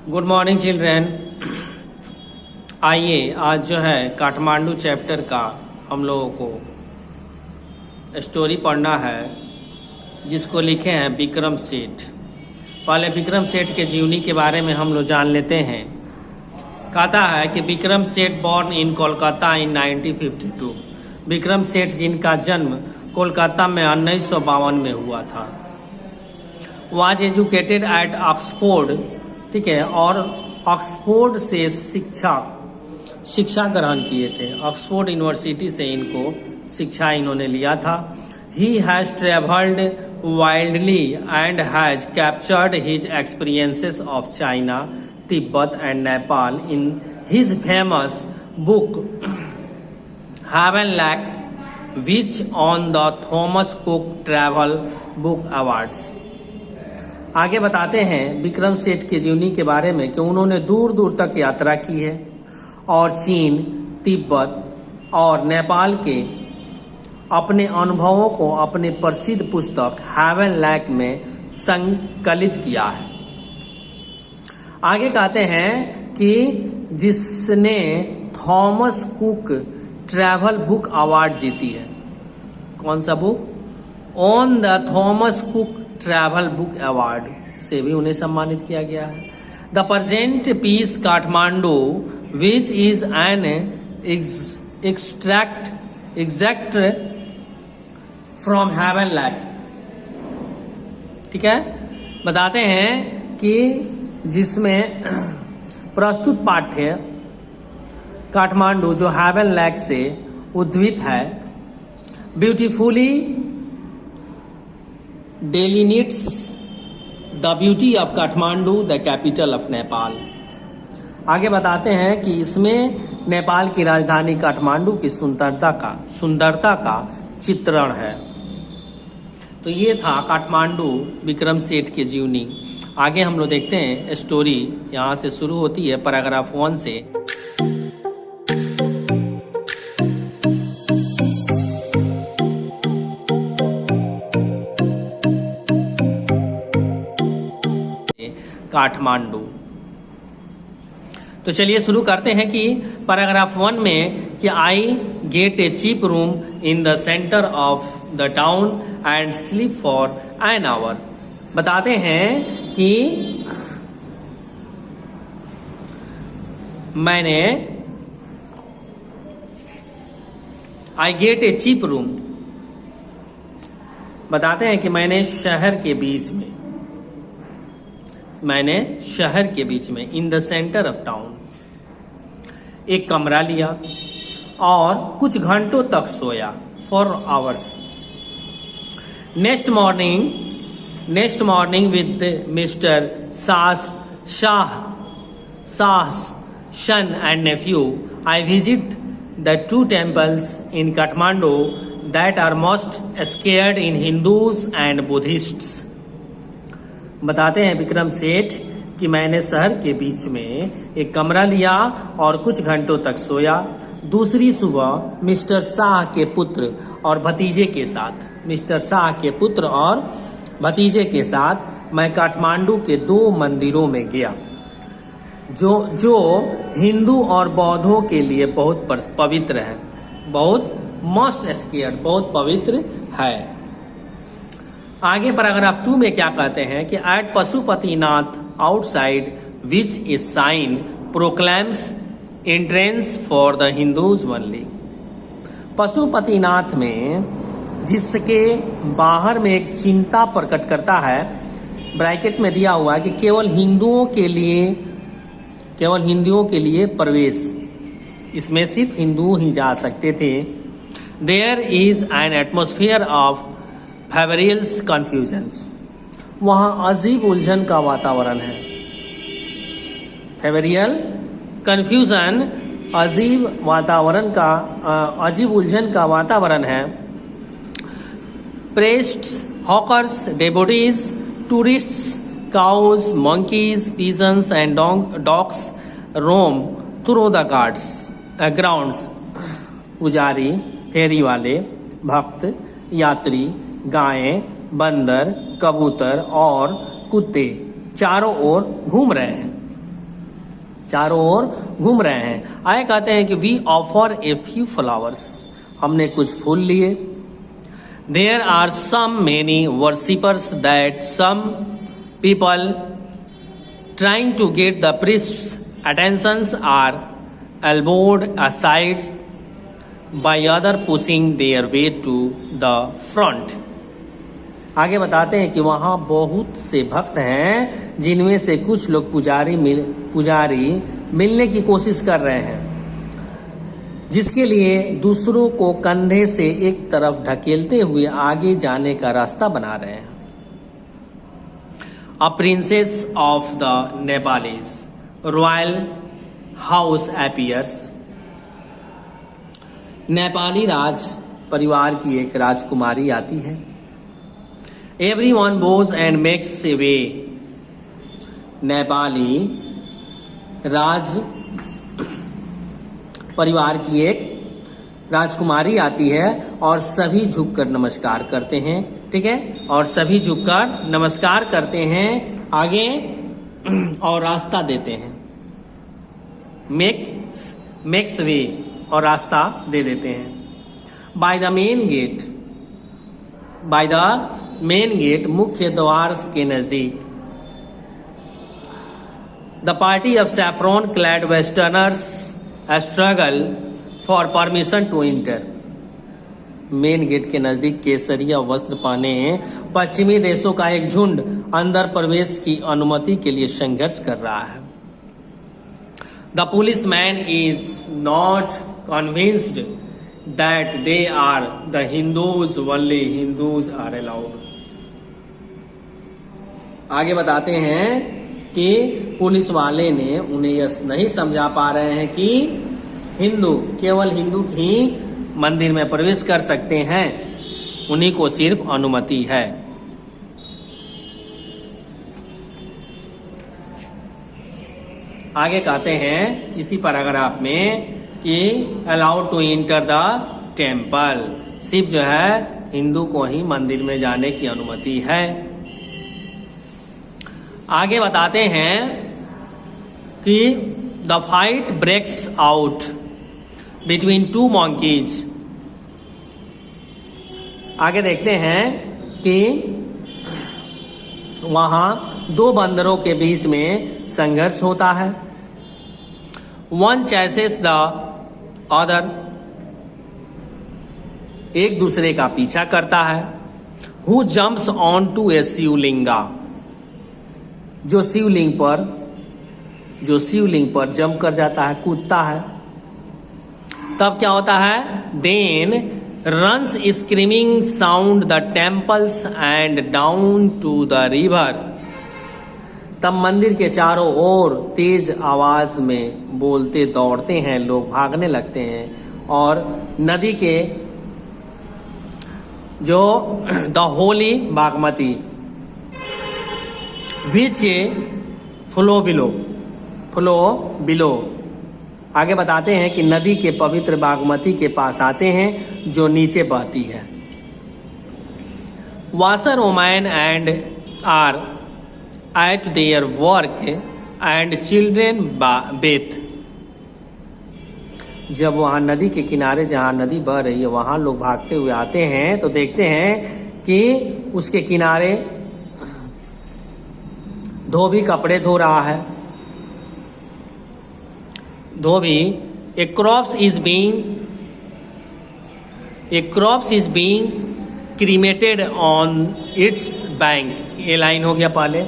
Good morning children. आइए आज जो है काठमांडू चैप्टर का हम लोगों को स्टोरी पढ़ना है, जिसको लिखे हैं विक्रम सेठ। पहले विक्रम सेठ के जीवनी के बारे में हम लोग जान लेते हैं। कहता है कि विक्रम सेठ बॉर्न इन कोलकाता इन 1952। विक्रम सेठ जिनका जन्म कोलकाता में 1952 में हुआ था। वाज एजुकेटेड एट ऑक्सफोर्ड, ठीक है, और ऑक्सफोर्ड से शिक्षा ग्रहण किए थे। ऑक्सफोर्ड यूनिवर्सिटी से इनको शिक्षा इन्होंने लिया था। He has travelled wildly and has captured his experiences of China, Tibet and Nepal in his famous book Heaven Lakes, which won the Thomas Cook travel book awards. आगे बताते हैं विक्रम सेठ के जीवनी के बारे में कि उन्होंने दूर दूर तक यात्रा की है और चीन, तिब्बत और नेपाल के अपने अनुभवों को अपने प्रसिद्ध पुस्तक हेवन लैक में संकलित किया है। आगे कहते हैं कि जिसने Thomas Cook travel book award जीती है। कौन सा book? Won the Thomas Cook travel book award से भी उन्हें सम्मानित किया गया है। The present piece Kathmandu which is an exact from Heaven Lake, ठीक है। बताते हैं कि जिसमें प्रस्तुत पाठ्य काठमांडू जो हेवन लैक से उद्भित है, beautifully delineates the beauty of Kathmandu, the capital of Nepal। आगे बताते हैं कि इसमें नेपाल की राजधानी काठमांडू की सुंदरता का चित्रण है। तो ये था काठमांडू विक्रम सेठ के जीवनी। आगे हम लोग देखते हैं स्टोरी। यहाँ से शुरू होती है पैराग्राफ 1 से। काठमांडू। तो चलिए शुरू करते हैं कि पैराग्राफ 1 में कि I get a cheap room in the centre of the town and sleep for an hour. बताते हैं कि मैंने I get a cheap room, बताते हैं कि मैंने शहर के बीच में in the centre of town एक कमरा लिया और कुछ घंटों तक सोया, for hours. Next morning with mister Shah son and nephew I visit the 2 temples in Kathmandu that are most scared in Hindus and Buddhists। बताते हैं विक्रम सेठ कि मैंने शहर के बीच में एक कमरा लिया और कुछ घंटों तक सोया। दूसरी सुबह मिस्टर शाह के पुत्र और भतीजे के साथ मैं काठमांडू के 2 मंदिरों में गया जो हिंदू और बौद्धों के लिए बहुत पवित्र है, बहुत मोस्ट स्केयर्ड, बहुत पवित्र है। आगे पैराग्राफ 2 में क्या कहते हैं कि at Pashupatinath outside which is sign proclaims entrance for the Hindus only. Pashupatinath में जिसके बाहर में एक चिंता प्रकट करता है, ब्रैकेट में दिया हुआ है कि केवल हिंदुओं के लिए प्रवेश, इसमें सिर्फ हिंदू ही जा सकते थे। There is an atmosphere of feverish confusions, वहाँ अजीब उलझन का वातावरण है। फेवरियल कन्फ्यूजन, अजीब उलझन का वातावरण है। Priests, hawkers, devotees, tourists, cows, monkeys, pigeons and dogs roam through the grounds. पुजारी, फेरी वाले, भक्त, यात्री, गायें, बंदर, कबूतर और कुत्ते चारों ओर घूम रहे हैं। चारों ओर घूम रहे हैं। आगे कहते हैं कि we offer a few flowers, हमने कुछ फूल लिए। There are so many worshippers that some people trying to get the priest attentions are elbowed aside by other pushing their way to the front। आगे बताते हैं कि वहाँ बहुत से भक्त हैं जिनमें से कुछ लोग पुजारी मिलने की कोशिश कर रहे हैं, जिसके लिए दूसरों को कंधे से एक तरफ ढकेलते हुए आगे जाने का रास्ता बना रहे हैं। A princess of the Nepalese royal house appears। नेपाली राज परिवार की एक राजकुमारी आती है। Everyone bows and makes a way। Nepali राज परिवार की एक राजकुमारी आती है और सभी झुककर नमस्कार करते हैं। ठीक है, और सभी झुककर नमस्कार करते हैं आगे और रास्ता देते हैं। मेक्स वे और रास्ता दे देते हैं। बाय द मेन गेट मुख्य द्वार के नजदीक the party of saffron clad westerners struggle for permission to enter. Main gate के नजदीक केसरिया वस्त्र पहने पश्चिमी देशों का एक झुंड अंदर प्रवेश की अनुमति के लिए संघर्ष कर रहा है। The policeman is not convinced that they are the Hindus, only Hindus are allowed। आगे बताते हैं कि पुलिस वाले ने उन्हें यह नहीं समझा पा रहे हैं कि केवल हिंदू ही मंदिर में प्रवेश कर सकते हैं, उन्हीं को सिर्फ अनुमति है। आगे कहते हैं इसी पैराग्राफ में कि allowed to enter the temple, सिर्फ जो है हिंदू को ही मंदिर में जाने की अनुमति है। आगे बताते हैं कि the fight breaks out between two monkeys. आगे देखते हैं कि वहां दो बंदरों के बीच में संघर्ष होता है। वन चेसेस द अदर, एक दूसरे का पीछा करता है। हु जंप्स ऑन टू ए शिवलिंगा, जो शिवलिंग पर जंप कर जाता है, कूदता है। तब क्या होता है? Then runs screaming sound the temples and down to the river। तब मंदिर के चारों ओर तेज आवाज में बोलते दौड़ते हैं लोग, भागने लगते हैं और नदी के जो the Holi Bagmati which flow below. आगे बताते हैं कि नदी के पवित्र बागमती के पास आते हैं जो नीचे बहती है। Washerwomen and are at their work and children bathe. जब वहाँ नदी के किनारे जहाँ नदी बह रही है वहाँ लोग भागते हुए आते हैं तो देखते हैं कि उसके किनारे धोबी कपड़े धो रहा है। धोबी a crops is being cremated on its bank। ये लाइन हो गया पहले।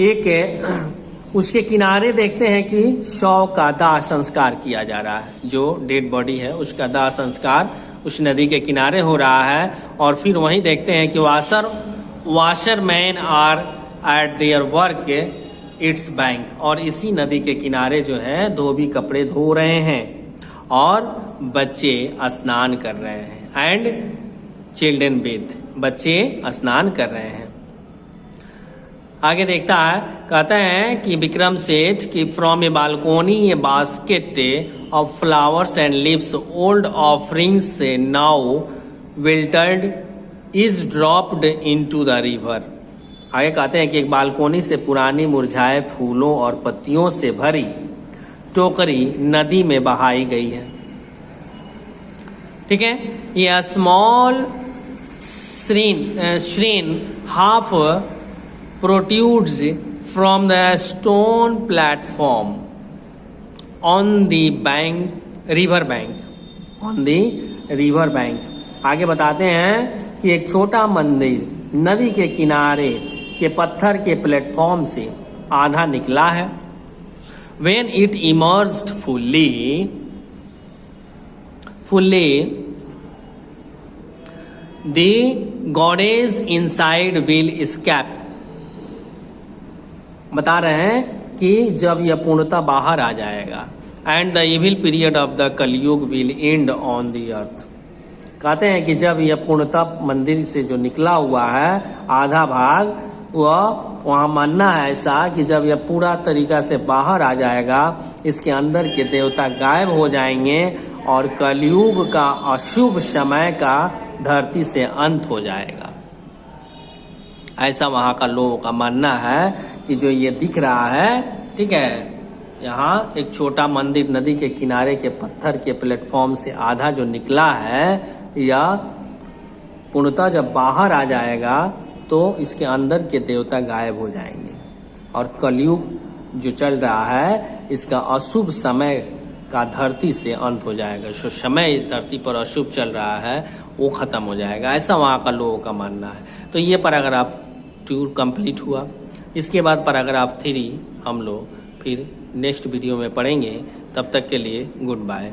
एक उसके किनारे देखते हैं कि शव का दाह संस्कार किया जा रहा है, जो डेड बॉडी है उसका दाह संस्कार उस नदी के किनारे हो रहा है। और फिर वहीं देखते हैं कि washerman are at their work its bank, और इसी नदी के किनारे जो है धोबी कपड़े धो रहे हैं और बच्चे स्नान कर रहे हैं। एंड चिल्ड्रन बेथ, बच्चे स्नान कर रहे हैं। आगे देखता है, कहते हैं कि विक्रम सेठ की from a balcony a basket of flowers and leaves old offerings now wilted is dropped into the river. आगे कहते हैं कि एक बालकोनी से पुरानी मुरझाए फूलों और पत्तियों से भरी टोकरी नदी में बहाई गई है। ठीक है, ये small shrine half protrudes from the stone platform on the bank river bank on the river bank. आगे बताते हैं कि एक छोटा मंदिर नदी के किनारे के पत्थर के प्लेटफॉर्म से आधा निकला है। When it emerged fully, the goddess inside will escape। बता रहे हैं कि जब यह पूर्णतः बाहर आ जाएगा, and the evil period of the कलयुग will end on the earth। कहते हैं कि जब यह पूर्णतः मंदिर से जो निकला हुआ है आधा भाग, वह वहाँ मानना है ऐसा कि जब यह पूरा तरीका से बाहर आ जाएगा, इसके अंदर के देवता गायब हो जाएंगे और कलयुग का अशुभ समय का धरती से अंत हो जाएगा। ऐसा वहाँ का लोगों का मानना है कि जो ये दिख रहा है, ठीक है, यहाँ एक छोटा मंदिर नदी के किनारे के पत्थर के प्लेटफॉर्म से आधा जो निकला है, यह पूर्णतः जब बाहर आ जाएगा तो इसके अंदर के देवता गायब हो जाएंगे और कलयुग जो चल रहा है इसका अशुभ समय का धरती से अंत हो जाएगा। जो समय धरती पर अशुभ चल रहा है वो खत्म हो जाएगा, ऐसा वहाँ का लोगों का मानना है। तो ये पैराग्राफ 2 कंप्लीट हुआ। इसके बाद पैराग्राफ 3 हम लोग फिर नेक्स्ट वीडियो में पढ़ेंगे। तब तक के लिए गुड बाय।